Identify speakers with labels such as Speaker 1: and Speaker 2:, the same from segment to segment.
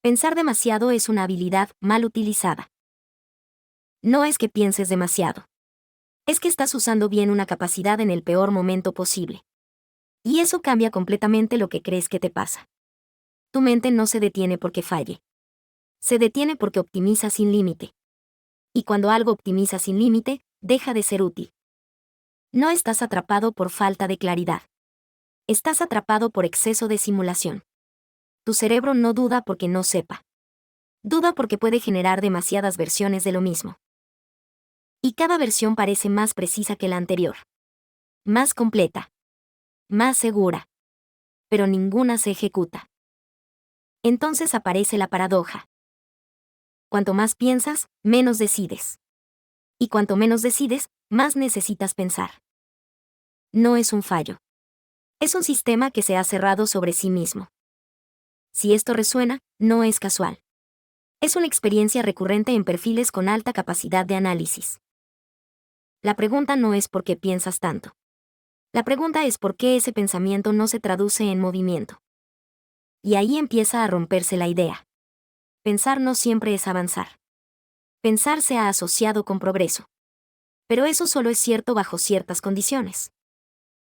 Speaker 1: Pensar demasiado es una habilidad mal utilizada. No es que pienses demasiado. Es que estás usando bien una capacidad en el peor momento posible. Y eso cambia completamente lo que crees que te pasa. Tu mente no se detiene porque falle. Se detiene porque optimiza sin límite. Y cuando algo optimiza sin límite, deja de ser útil. No estás atrapado por falta de claridad. Estás atrapado por exceso de simulación. Tu cerebro no duda porque no sepa. Duda porque puede generar demasiadas versiones de lo mismo. Y cada versión parece más precisa que la anterior. Más completa. Más segura. Pero ninguna se ejecuta. Entonces aparece la paradoja. Cuanto más piensas, menos decides. Y cuanto menos decides, más necesitas pensar. No es un fallo. Es un sistema que se ha cerrado sobre sí mismo. Si esto resuena, no es casual. Es una experiencia recurrente en perfiles con alta capacidad de análisis. La pregunta no es por qué piensas tanto. La pregunta es por qué ese pensamiento no se traduce en movimiento. Y ahí empieza a romperse la idea. Pensar no siempre es avanzar. Pensar se ha asociado con progreso. Pero eso solo es cierto bajo ciertas condiciones.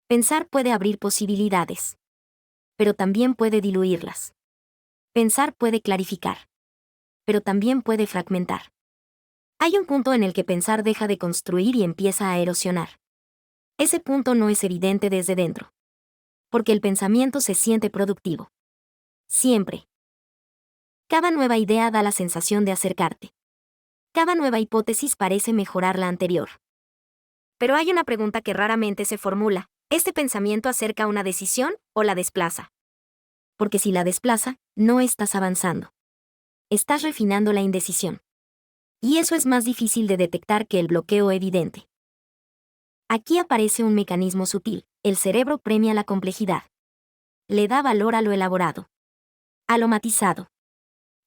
Speaker 1: Pensar puede abrir posibilidades. Pero también puede diluirlas. Pensar puede clarificar. Pero también puede fragmentar. Hay un punto en el que pensar deja de construir y empieza a erosionar. Ese punto no es evidente desde dentro. Porque el pensamiento se siente productivo. Siempre. Cada nueva idea da la sensación de acercarte. Cada nueva hipótesis parece mejorar la anterior. Pero hay una pregunta que raramente se formula. ¿Este pensamiento acerca una decisión o la desplaza? Porque si la desplaza, no estás avanzando. Estás refinando la indecisión. Y eso es más difícil de detectar que el bloqueo evidente. Aquí aparece un mecanismo sutil. El cerebro premia la complejidad. Le da valor a lo elaborado. A lo matizado.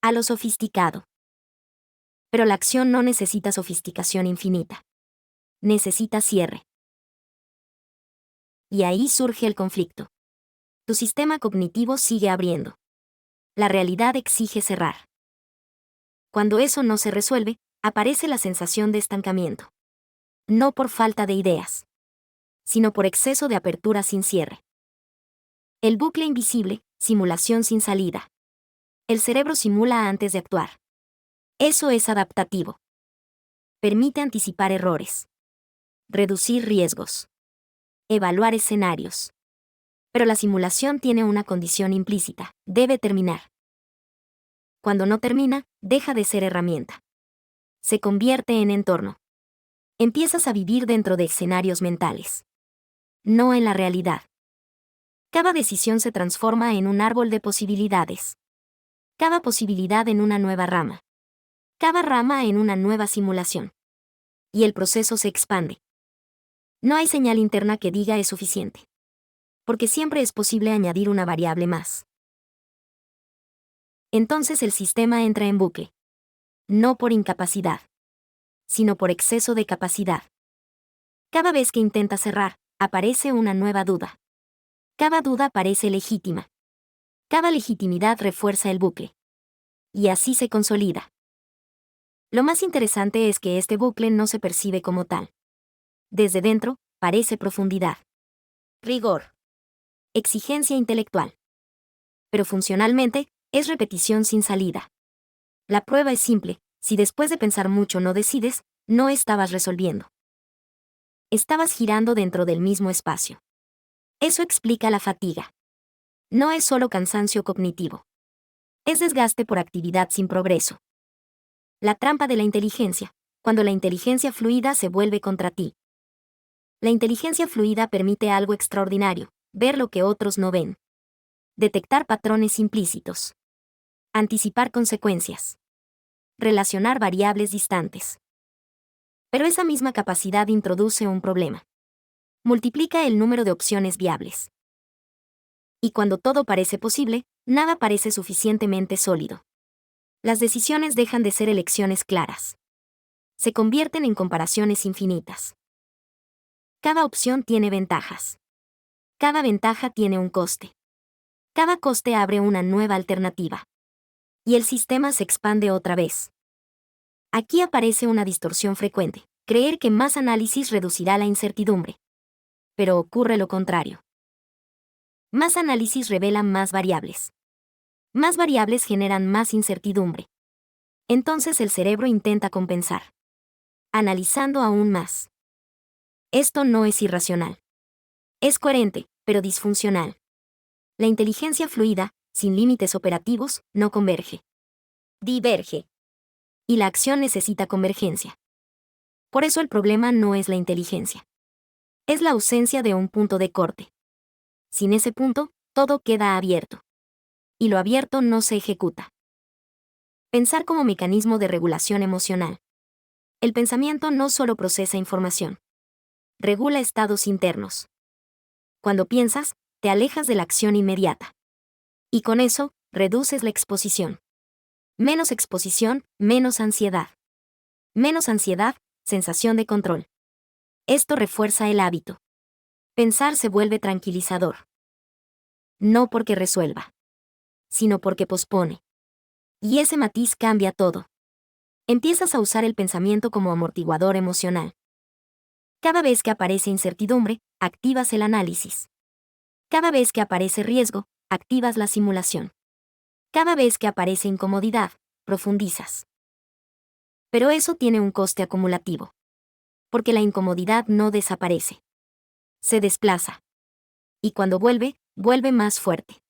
Speaker 1: A lo sofisticado. Pero la acción no necesita sofisticación infinita. Necesita cierre. Y ahí surge el conflicto. Tu sistema cognitivo sigue abriendo. La realidad exige cerrar. Cuando eso no se resuelve, aparece la sensación de estancamiento. No por falta de ideas, sino por exceso de apertura sin cierre. El bucle invisible, simulación sin salida. El cerebro simula antes de actuar. Eso es adaptativo. Permite anticipar errores. Reducir riesgos. Evaluar escenarios. Pero la simulación tiene una condición implícita. Debe terminar. Cuando no termina, deja de ser herramienta. Se convierte en entorno. Empiezas a vivir dentro de escenarios mentales. No en la realidad. Cada decisión se transforma en un árbol de posibilidades. Cada posibilidad en una nueva rama. Cada rama en una nueva simulación. Y el proceso se expande. No hay señal interna que diga es suficiente. Porque siempre es posible añadir una variable más. Entonces el sistema entra en bucle. No por incapacidad, sino por exceso de capacidad. Cada vez que intenta cerrar, aparece una nueva duda. Cada duda parece legítima. Cada legitimidad refuerza el bucle. Y así se consolida. Lo más interesante es que este bucle no se percibe como tal. Desde dentro, parece profundidad. Rigor. Exigencia intelectual. Pero funcionalmente, es repetición sin salida. La prueba es simple: si después de pensar mucho no decides, no estabas resolviendo. Estabas girando dentro del mismo espacio. Eso explica la fatiga. No es solo cansancio cognitivo. Es desgaste por actividad sin progreso. La trampa de la inteligencia, cuando la inteligencia fluida se vuelve contra ti. La inteligencia fluida permite algo extraordinario: ver lo que otros no ven. Detectar patrones implícitos. Anticipar consecuencias. Relacionar variables distantes. Pero esa misma capacidad introduce un problema. Multiplica el número de opciones viables. Y cuando todo parece posible, nada parece suficientemente sólido. Las decisiones dejan de ser elecciones claras. Se convierten en comparaciones infinitas. Cada opción tiene ventajas. Cada ventaja tiene un coste. Cada coste abre una nueva alternativa. y el sistema se expande otra vez. Aquí aparece una distorsión frecuente: creer que más análisis reducirá la incertidumbre. Pero ocurre lo contrario. Más análisis revela más variables. Más variables generan más incertidumbre. Entonces el cerebro intenta compensar, analizando aún más. Esto no es irracional. Es coherente, pero disfuncional. La inteligencia fluida, sin límites operativos, no converge. Diverge. Y la acción necesita convergencia. Por eso el problema no es la inteligencia. Es la ausencia de un punto de corte. Sin ese punto, todo queda abierto. Y lo abierto no se ejecuta. Pensar como mecanismo de regulación emocional. El pensamiento no solo procesa información. Regula estados internos. Cuando piensas, te alejas de la acción inmediata. Y con eso, reduces la exposición. Menos exposición, menos ansiedad. Menos ansiedad, sensación de control. Esto refuerza el hábito. Pensar se vuelve tranquilizador. No porque resuelva, sino porque pospone. Y ese matiz cambia todo. Empiezas a usar el pensamiento como amortiguador emocional. Cada vez que aparece incertidumbre, activas el análisis. Cada vez que aparece riesgo, activas la simulación. Cada vez que aparece incomodidad, profundizas. Pero eso tiene un coste acumulativo. Porque la incomodidad no desaparece. Se desplaza. Y cuando vuelve, vuelve más fuerte.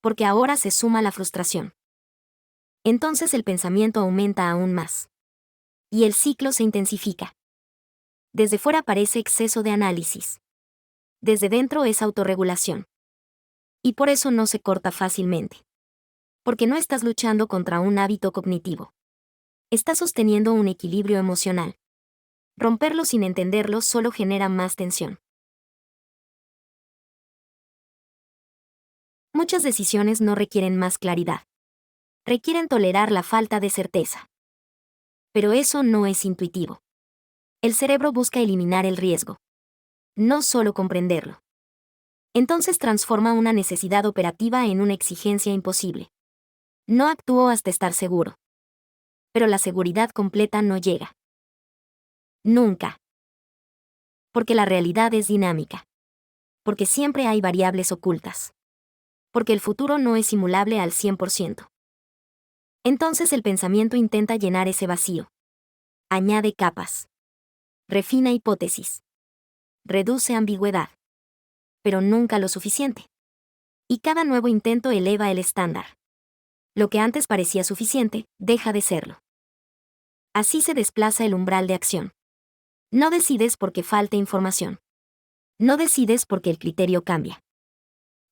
Speaker 1: Porque ahora se suma la frustración. Entonces el pensamiento aumenta aún más. Y el ciclo se intensifica. Desde fuera parece exceso de análisis. Desde dentro es autorregulación. Y por eso no se corta fácilmente. Porque no estás luchando contra un hábito cognitivo. Estás sosteniendo un equilibrio emocional. Romperlo sin entenderlo solo genera más tensión. Muchas decisiones no requieren más claridad. Requieren tolerar la falta de certeza. Pero eso no es intuitivo. El cerebro busca eliminar el riesgo. No solo comprenderlo. Entonces transforma una necesidad operativa en una exigencia imposible. No actúo hasta estar seguro. Pero la seguridad completa no llega. Nunca. Porque la realidad es dinámica. Porque siempre hay variables ocultas. Porque el futuro no es simulable al 100%. Entonces el pensamiento intenta llenar ese vacío. Añade capas. Refina hipótesis. Reduce ambigüedad. Pero nunca lo suficiente. Y cada nuevo intento eleva el estándar. Lo que antes parecía suficiente, deja de serlo. Así se desplaza el umbral de acción. No decides porque falte información. No decides porque el criterio cambia.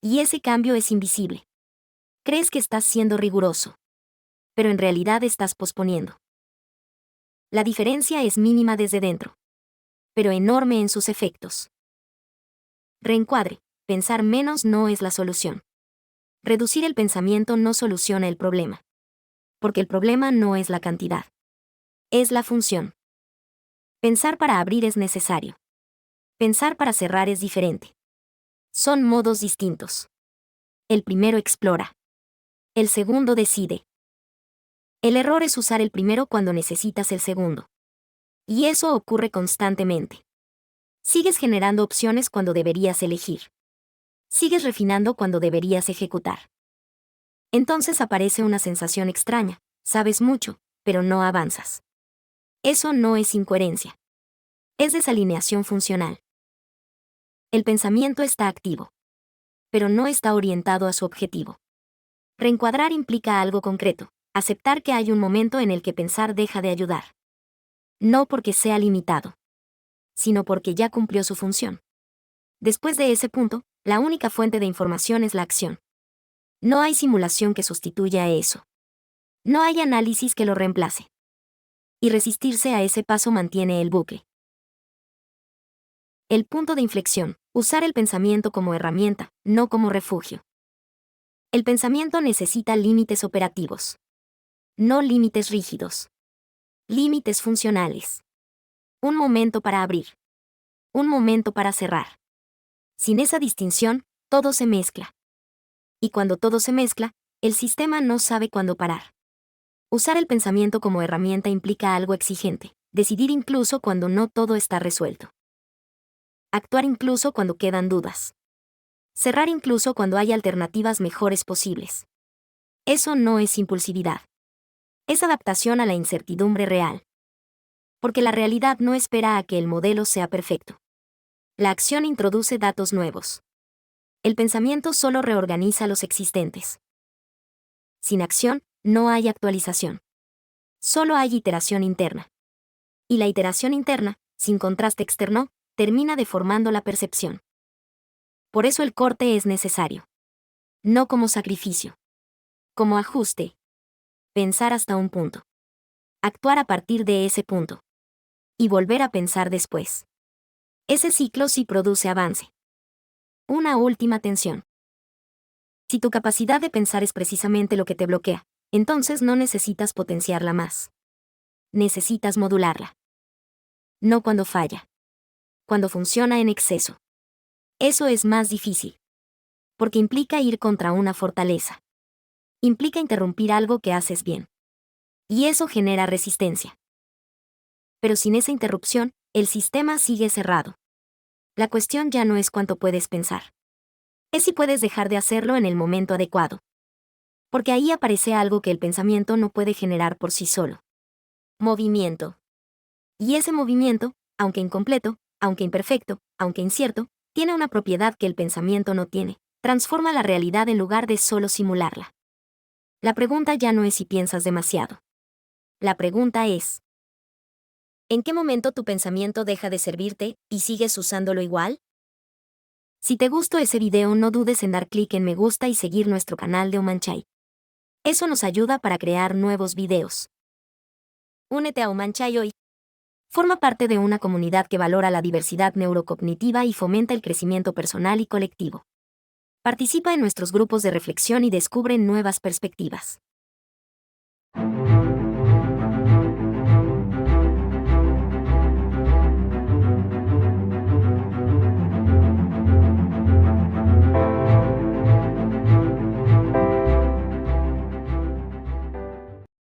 Speaker 1: Y ese cambio es invisible. Crees que estás siendo riguroso. Pero en realidad estás posponiendo. La diferencia es mínima desde dentro. Pero enorme en sus efectos. Reencuadre: pensar menos no es la solución. Reducir el pensamiento no soluciona el problema. Porque el problema no es la cantidad. Es la función. Pensar para abrir es necesario. Pensar para cerrar es diferente. Son modos distintos. El primero explora. El segundo decide. El error es usar el primero cuando necesitas el segundo. Y eso ocurre constantemente. Sigues generando opciones cuando deberías elegir. Sigues refinando cuando deberías ejecutar. Entonces aparece una sensación extraña: sabes mucho, pero no avanzas. Eso no es incoherencia. Es desalineación funcional. El pensamiento está activo. Pero no está orientado a su objetivo. Reencuadrar implica algo concreto: aceptar que hay un momento en el que pensar deja de ayudar. No porque sea limitado, sino porque ya cumplió su función. Después de ese punto, la única fuente de información es la acción. No hay simulación que sustituya a eso. No hay análisis que lo reemplace. Y resistirse a ese paso mantiene el bucle. El punto de inflexión: usar el pensamiento como herramienta, no como refugio. El pensamiento necesita límites operativos. No límites rígidos. Límites funcionales. Un momento para abrir. Un momento para cerrar. Sin esa distinción, todo se mezcla. Y cuando todo se mezcla, el sistema no sabe cuándo parar. Usar el pensamiento como herramienta implica algo exigente, decidir incluso cuando no todo está resuelto. Actuar incluso cuando quedan dudas. Cerrar incluso cuando hay alternativas mejores posibles. Eso no es impulsividad. Es adaptación a la incertidumbre real. Porque la realidad no espera a que el modelo sea perfecto. La acción introduce datos nuevos. El pensamiento solo reorganiza los existentes. Sin acción, no hay actualización. Solo hay iteración interna. Y la iteración interna, sin contraste externo, termina deformando la percepción. Por eso el corte es necesario. No como sacrificio. Como ajuste. Pensar hasta un punto. Actuar a partir de ese punto. Y volver a pensar después. Ese ciclo sí produce avance. Una última tensión. Si tu capacidad de pensar es precisamente lo que te bloquea, entonces no necesitas potenciarla más. Necesitas modularla. No cuando falla. Cuando funciona en exceso. Eso es más difícil. Porque implica ir contra una fortaleza. Implica interrumpir algo que haces bien. Y eso genera resistencia. Pero sin esa interrupción, el sistema sigue cerrado. La cuestión ya no es cuánto puedes pensar. Es si puedes dejar de hacerlo en el momento adecuado. Porque ahí aparece algo que el pensamiento no puede generar por sí solo. Movimiento. Y ese movimiento, aunque incompleto, aunque imperfecto, aunque incierto, tiene una propiedad que el pensamiento no tiene. Transforma la realidad en lugar de solo simularla. La pregunta ya no es si piensas demasiado. La pregunta es: ¿en qué momento tu pensamiento deja de servirte y sigues usándolo igual? Si te gustó ese video, no dudes en dar clic en me gusta y seguir nuestro canal de Umanchay. Eso nos ayuda para crear nuevos videos. Únete a Umanchay hoy. Forma parte de una comunidad que valora la diversidad neurocognitiva y fomenta el crecimiento personal y colectivo. Participa en nuestros grupos de reflexión y descubre nuevas perspectivas.